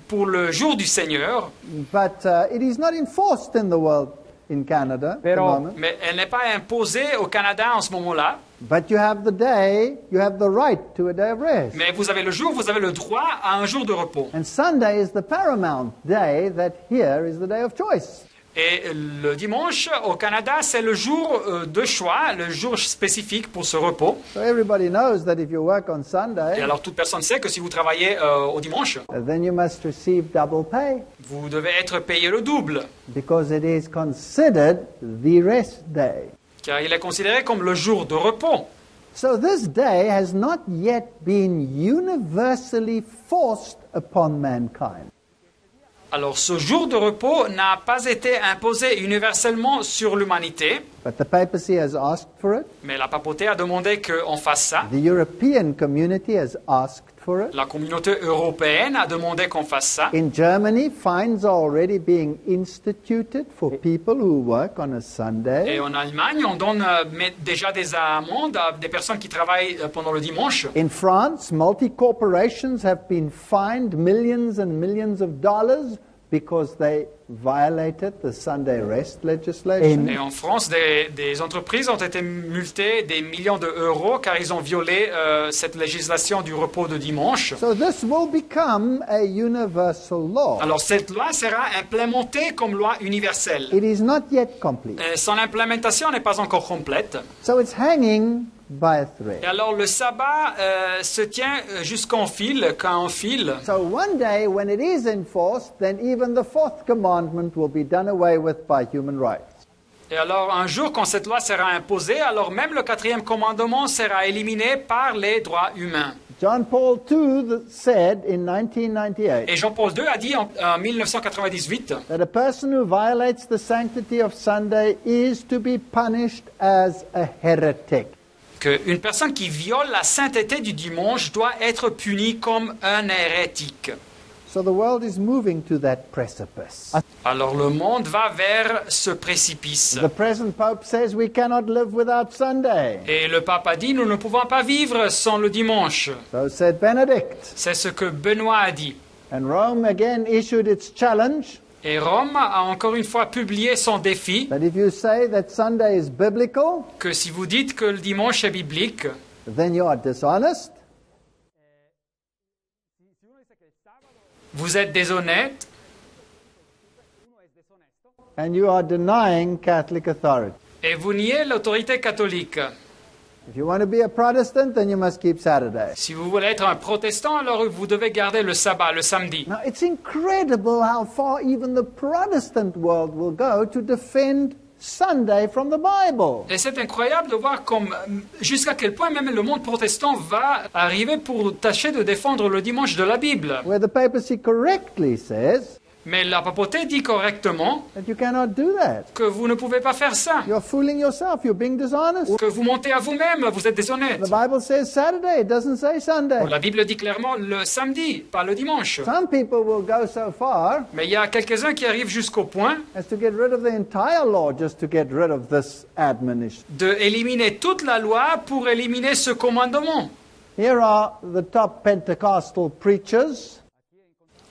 pour le jour du Seigneur, but it is not enforced in the world in Canada at the moment. mais elle n'est pas imposée au Canada en ce moment-là. But you have the day, you have the right to a day of rest. Mais vous avez le jour, vous avez le droit à un jour de repos. And Sunday is the paramount day that here is the day of choice. Et le dimanche, au Canada, c'est le jour de choix, le jour spécifique pour ce repos. So everybody knows that if you work on Et Sunday, alors, toute personne sait que si vous travaillez au dimanche, then you must receive double pay vous devez être payé le double, because it is considered the rest day. car il est considéré comme le jour de repos. So this day has not yet been universally forced upon mankind. Alors, ce jour de repos n'a pas été imposé universellement sur l'humanité, But the papacy has asked for it. mais la papauté a demandé qu'on fasse ça. The European community has asked for it. La communauté européenne a demandé qu'on fasse ça. In Germany, fines are already being instituted for people who work on a Et Sunday. en Allemagne, on donne déjà des amendes à des personnes qui travaillent pendant le dimanche. In France, multi-corporations have been fined millions and millions of dollars because they violated the Sunday rest legislation. Et en France, des entreprises ont été multées des millions d'euros car ils ont violé cette législation du repos de dimanche. So this will become a universal law. Alors cette loi sera implémentée comme loi universelle. It is not yet complete. Son implémentation n'est pas encore complète. So it's hanging by a Et thread. alors le sabbat se tient jusqu'en fil, qu'en fil. So one day when it is enforced, then even the fourth commandment will be done away with by human rights. Et alors un jour, quand cette loi sera imposée, alors même le quatrième commandement sera éliminé par les droits humains. John Paul II said in 1998 Et Jean-Paul II a dit en 1998 that a person who violates the sanctity of Sunday is to be punished as a heretic. qu'une personne qui viole la sainteté du dimanche doit être punie comme un hérétique. So the world is moving to that precipice. Alors le monde va vers ce précipice. The present Pope says we cannot live without Sunday. Et le pape a dit, nous ne pouvons pas vivre sans le dimanche. So said Benedict. C'est ce que Benoît a dit. And Rome again issued its challenge Et Rome a encore une fois publié son défi, that if you say that Sunday is biblical, que si vous dites que le dimanche est biblique, then you are dishonest. vous êtes déshonnête And you are denying Catholic authority. et vous niez l'autorité catholique. If you want to be a Protestant, then you must keep Saturday. Si vous voulez être un protestant, alors vous devez garder le sabbat, le samedi. Now, it's incredible how far even the Protestant world will go to defend Sunday from the Bible. Et c'est incroyable de voir jusqu'à quel point même le monde protestant va arriver pour tâcher de défendre le dimanche de la Bible. Where the papacy correctly says Mais la papauté dit correctement that you cannot do that. que vous ne pouvez pas faire ça, You're fooling yourself. You're being dishonest. que vous mentez à vous-même, vous êtes déshonnête. The Bible says Saturday. It doesn't say Sunday. La Bible dit clairement le samedi, pas le dimanche. Some people will go so far Mais il y a quelques-uns qui arrivent jusqu'au point as to get rid of the entire law just to get rid of this admonition. d'éliminer toute la loi pour éliminer ce commandement. Here are the top Pentecostal preachers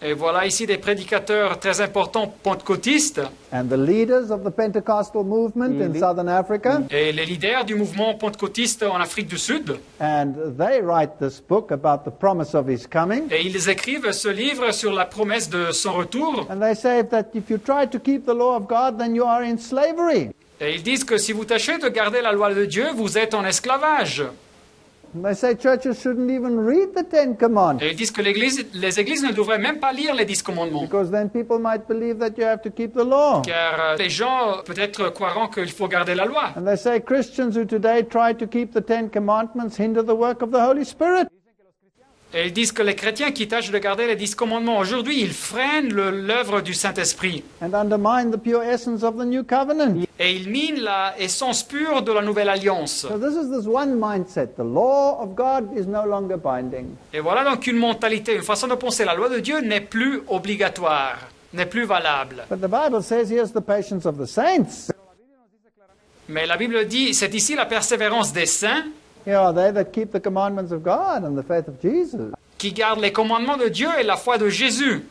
Et voilà ici des prédicateurs très importants pentecôtistes and the leaders of the Pentecostal movement in southern Africa. et les leaders du mouvement pentecôtiste en Afrique du Sud. And they write this book about the promise of his coming. Et ils écrivent ce livre sur la promesse de son retour. And they say that if you try to keep the law of God, then you are in slavery. Et ils disent que si vous tâchez de garder la loi de Dieu, vous êtes en esclavage. And they say churches shouldn't even read the Ten Commandments Et ils disent que les églises ne devraient même pas lire les 10 commandements. because then people might believe that you have to keep the law. Car les gens peut-être croiront qu'il faut garder la loi. And they say Christians who today try to keep the Ten Commandments hinder the work of the Holy Spirit. Et ils disent que les chrétiens qui tâchent de garder les 10 commandements aujourd'hui, ils freinent l'œuvre du Saint-Esprit. And undermine the pure essence of the new covenant. Et ils minent la essence pure de la nouvelle alliance. So this is this one mindset. The law of God is no longer binding. Et voilà donc une mentalité, une façon de penser. La loi de Dieu n'est plus obligatoire, n'est plus valable. But the Bible says here's the patience of the saints. Mais la Bible dit, c'est ici la persévérance des saints Here are they that keep the commandments of God and the faith of Jesus. qui gardent les commandements de Dieu et la foi de Jésus.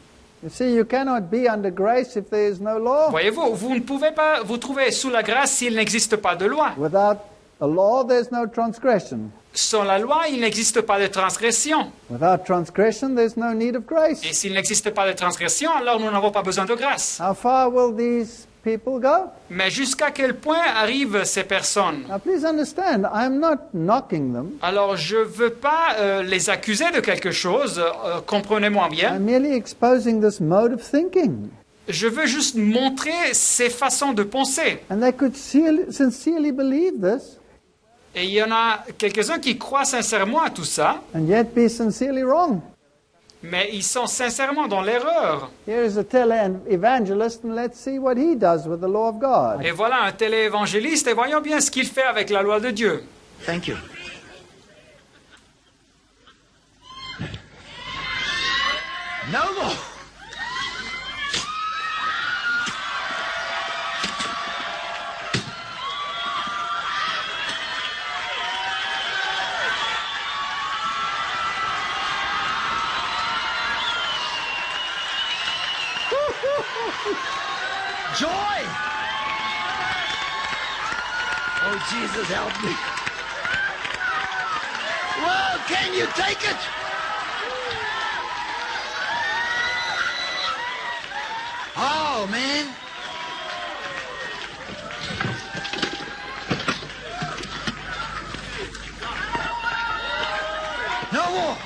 You see, you cannot be under grace if there is no law. Voyez-vous, vous ne pouvez pas vous trouver sous la grâce s'il n'existe pas de loi. Without a law, there's no transgression. Sans la loi, il n'existe pas de transgression. Without transgression, there's no need of grace. Et s'il n'existe pas de transgression, alors nous n'avons pas besoin de grâce. How far will these people go? Mais jusqu'à quel point arrivent ces personnes? Now, please understand, I'm not knocking them. Alors, je ne veux pas les accuser de quelque chose, comprenez-moi bien. I'm merely exposing this mode of thinking. Je veux juste montrer ces façons de penser. And they could sincerely believe this Et il y en a quelques-uns qui croient sincèrement à tout ça, and yet be sincerely wrong. mais ils sont sincèrement dans l'erreur. Here is a tele-evangelist, and let's see what he does with the law of God. Et voilà un téléévangéliste, et voyons bien ce qu'il fait avec la loi de Dieu. Thank you. No more. Joy! Oh, Jesus, help me. Well, can you take it? Oh, man. more.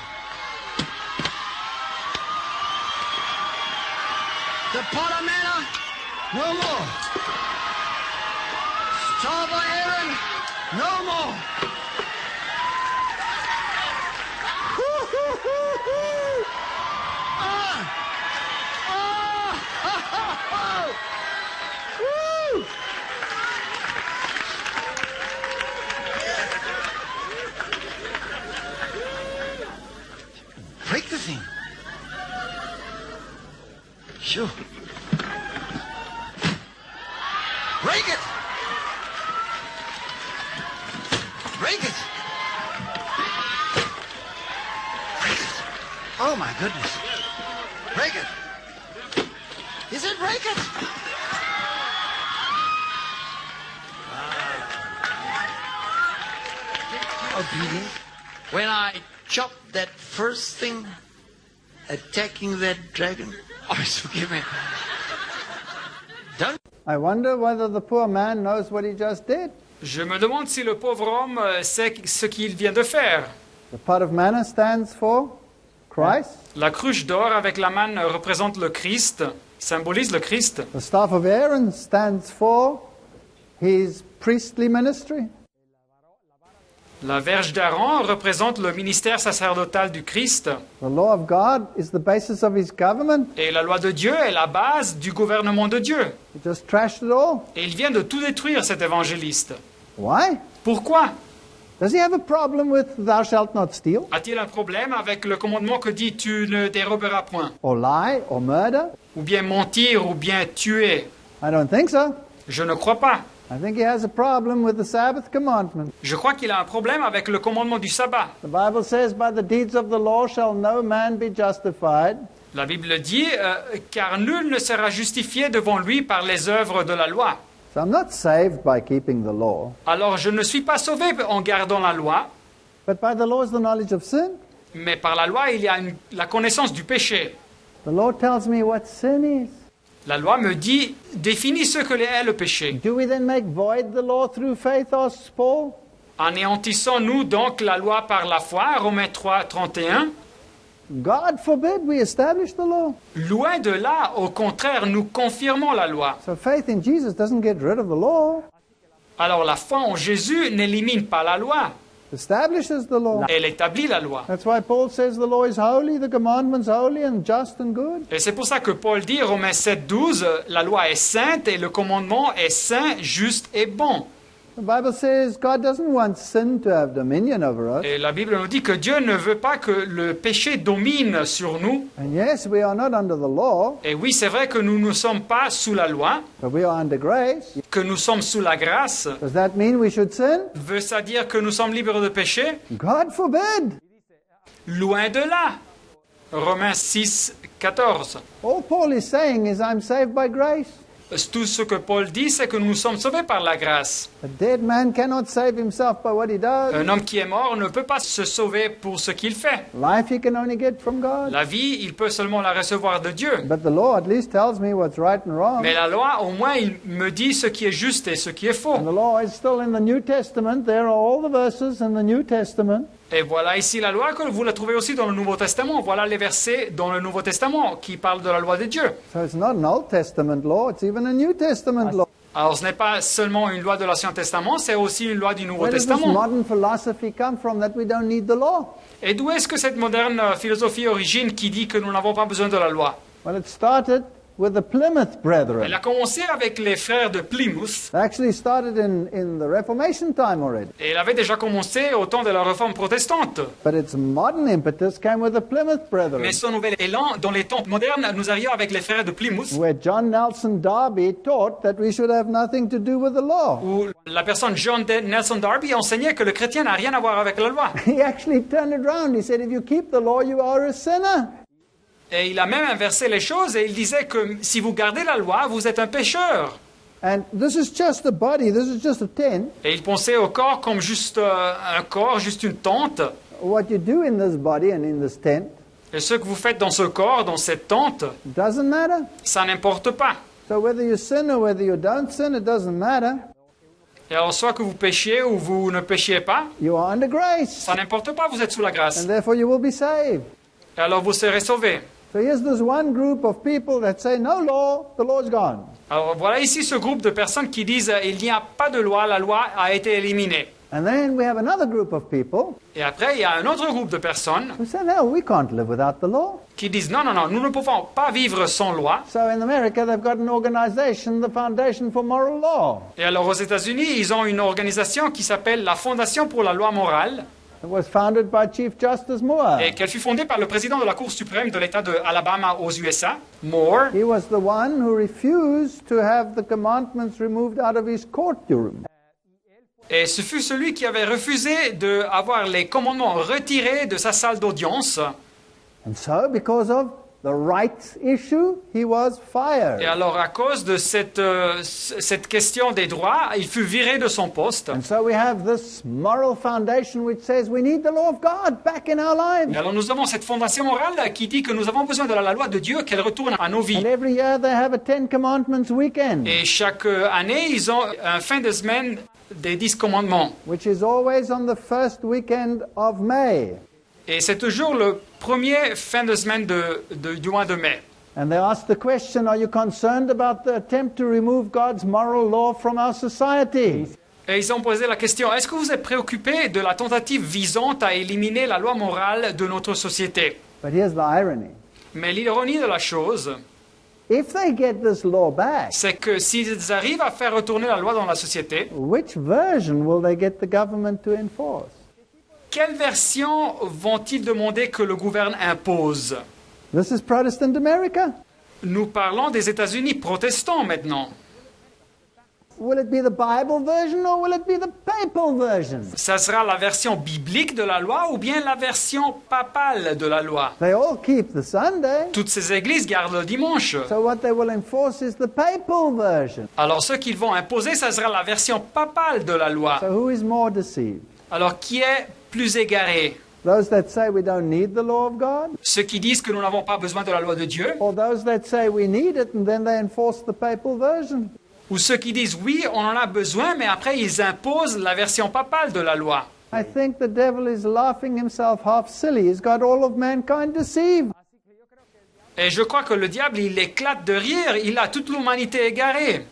The pot of manna, no more. Staff of Aaron, no more. Woo! Break the thing. Sure. Break it. Break it. Break it. Oh my goodness. Break it. He said break it. Obedient. When I chopped that first thing, attacking that dragon, oh, forgive me. Don't. I wonder whether the poor man knows what he just did. Je me demande si le pauvre homme sait ce qu'il vient de faire. The pot of manna stands for Christ. La cruche d'or avec la manne représente le Christ, symbolise le Christ. The staff of Aaron stands for his priestly ministry. La verge d'Aaron représente le ministère sacerdotal du Christ. The law of God is the basis of his government. Et la loi de Dieu est la base du gouvernement de Dieu. He just trashed it all. Et il vient de tout détruire, cet évangéliste. Why? Pourquoi? Does he have a problem with thou shalt not steal? A-t-il un problème avec le commandement que dit tu ne déroberas point? Or lie? Or murder? Ou bien mentir, ou bien tuer? I don't think so. Je ne crois pas. I think he has a problem with the Sabbath commandment. Je crois qu'il a un problème avec le commandement du sabbat. The Bible says, by the deeds of the law shall no man be justified. La Bible dit, car nul ne sera justifié devant lui par les œuvres de la loi. So I'm not saved by keeping the law, Alors je ne suis pas sauvé en gardant la loi, but by the law is the knowledge of sin. mais par la loi il y a la connaissance du péché. The law tells me what sin is. La loi me dit, définis ce que est le péché. Do we then make void the law through faith, asks Paul? Anéantissons-nous donc la loi par la foi, Romains 3, 31. God forbid we establish the law. Loin de là, au contraire, nous confirmons la loi. So faith in Jesus doesn't get rid of the law, Alors la foi en Jésus n'élimine pas la loi, establishes the law. elle établit la loi. That's why Paul says the law is holy, the commandment's holy and just and good. Et c'est pour ça que Paul dit, Romains 7, 12, la loi est sainte et le commandement est saint, juste et bon. The Bible says God doesn't want sin to have dominion over us. Et la Bible nous dit que Dieu ne veut pas que le péché domine sur nous. And yes, we are not under the law, Et oui, c'est vrai que nous ne sommes pas sous la loi, but we are under grace. que nous sommes sous la grâce. Does that mean we should sin? Veut ça dire que nous sommes libres de péché? God forbid. Loin de là. Romains 6, 14. All Paul is saying is I'm saved by grace. Tout ce que Paul dit, c'est que nous sommes sauvés par la grâce. A dead man cannot save himself by what he does. Un homme qui est mort ne peut pas se sauver pour ce qu'il fait. Life he can only get from God. La vie, il peut seulement la recevoir de Dieu. But the law at least tells me what's right and wrong. Mais la loi, au moins, il me dit ce qui est juste et ce qui est faux. And the law is still in the New Testament. There are all the verses in the New Testament. Et voilà ici la loi, que vous la trouvez aussi dans le Nouveau Testament. Voilà les versets dans le Nouveau Testament qui parlent de la loi de Dieu. So it's not an Old Testament law, it's even a New Testament law. Alors ce n'est pas seulement une loi de l'Ancien Testament, c'est aussi une loi du Nouveau Where does this Testament. modern philosophy come from that we don't need the law? Et d'où est-ce que cette moderne philosophie origine qui dit que nous n'avons pas besoin de la loi? Well, it started with the Plymouth Elle Brethren. a commencé avec les frères de Plymouth. It actually started in the Reformation time already. Et elle avait déjà commencé au temps de la réforme protestante. But its modern impetus came with the Plymouth Brethren, Mais son nouvel élan dans les temps modernes, nous arrivons avec les frères de Plymouth, where John Nelson Darby taught that we should have nothing to do with the law. où la personne John Nelson Darby enseignait que le chrétien n'a rien à voir avec la loi. He actually turned it around. He said, if you keep the law, you are a sinner. Et il a même inversé les choses et il disait que si vous gardez la loi, vous êtes un pécheur. And this is just a body, this is just a tent. Et il pensait au corps comme juste un corps, juste une tente. What you do in this body and in this tent Et ce que vous faites dans ce corps, dans cette tente, doesn't matter. ça n'importe pas. So whether you sin or whether you don't sin, it doesn't matter. Et alors, soit que vous péchiez ou vous ne péchiez pas, You are under grace, ça n'importe pas, vous êtes sous la grâce. and therefore you will be saved. Et alors, vous serez sauvés. So here's this one group of people that say, no law, the law's gone. Alors, voilà ici ce groupe de personnes qui disent il n'y a pas de loi, la loi a été éliminée. And then we have another group of people Et après, il y a un autre groupe de personnes who say, no, we can't live without the law. qui disent non, non, non, nous ne pouvons pas vivre sans loi. So in America, they've got an organization, the Foundation for Moral Law. Et alors, aux États-Unis, ils ont une organisation qui s'appelle la Fondation pour la loi morale, It was founded by Chief Justice Moore. et qu'elle fut fondée par le président de la Cour suprême de l'État de Alabama aux USA, Moore. He was the one who refused to have the commandments removed out of his courtroom. Et ce fut celui qui avait refusé d'avoir les commandements retirés de sa salle d'audience. And so, because of the rights issue, he was Et fired. alors, à cause de cette question des droits, il fut viré de son poste. And so we have this moral foundation which says we need the law of God back in our lives. Et alors, nous avons cette fondation morale qui dit que nous avons besoin de la loi de Dieu, qu'elle retourne à nos And vies. every year they have a 10 Commandments weekend, Et chaque année, ils ont un fin de semaine des 10 commandements. which is always on the first weekend of May. Et c'est toujours le premier fin de semaine du mois de mai. And they ask the question, are you concerned about the attempt to remove God's moral law from our society? Et ils ont posé la question, est-ce que vous êtes préoccupé de la tentative visant à éliminer la loi morale de notre société? But here's the irony. Mais l'ironie de la chose, If they get this law back, c'est que s'ils arrivent à faire retourner la loi dans la société, which version will they get the government to enforce? quelle version vont-ils demander que le gouvernement impose? This is Protestant America. Nous parlons des États-Unis protestants maintenant. Will it be the Bible version or will it be the papal version? Ça sera la version biblique de la loi ou bien la version papale de la loi? They all keep the Sunday. Toutes ces églises gardent le dimanche. So what they will enforce is the papal version. Alors ce qu'ils vont imposer, ça sera la version papale de la loi. So who is more deceived? Alors qui est plus égaré? Those that say we don't need the law of God? Ceux qui disent que nous n'avons pas besoin de la loi de Dieu? Or those that say we need it and then they enforce the papal version? Ou ceux qui disent oui, on en a besoin, mais après ils imposent la version papale de la loi? I think the devil is laughing himself half silly. He's got all of mankind deceived. Et je crois que le diable, il éclate de rire, il a toute l'humanité égarée.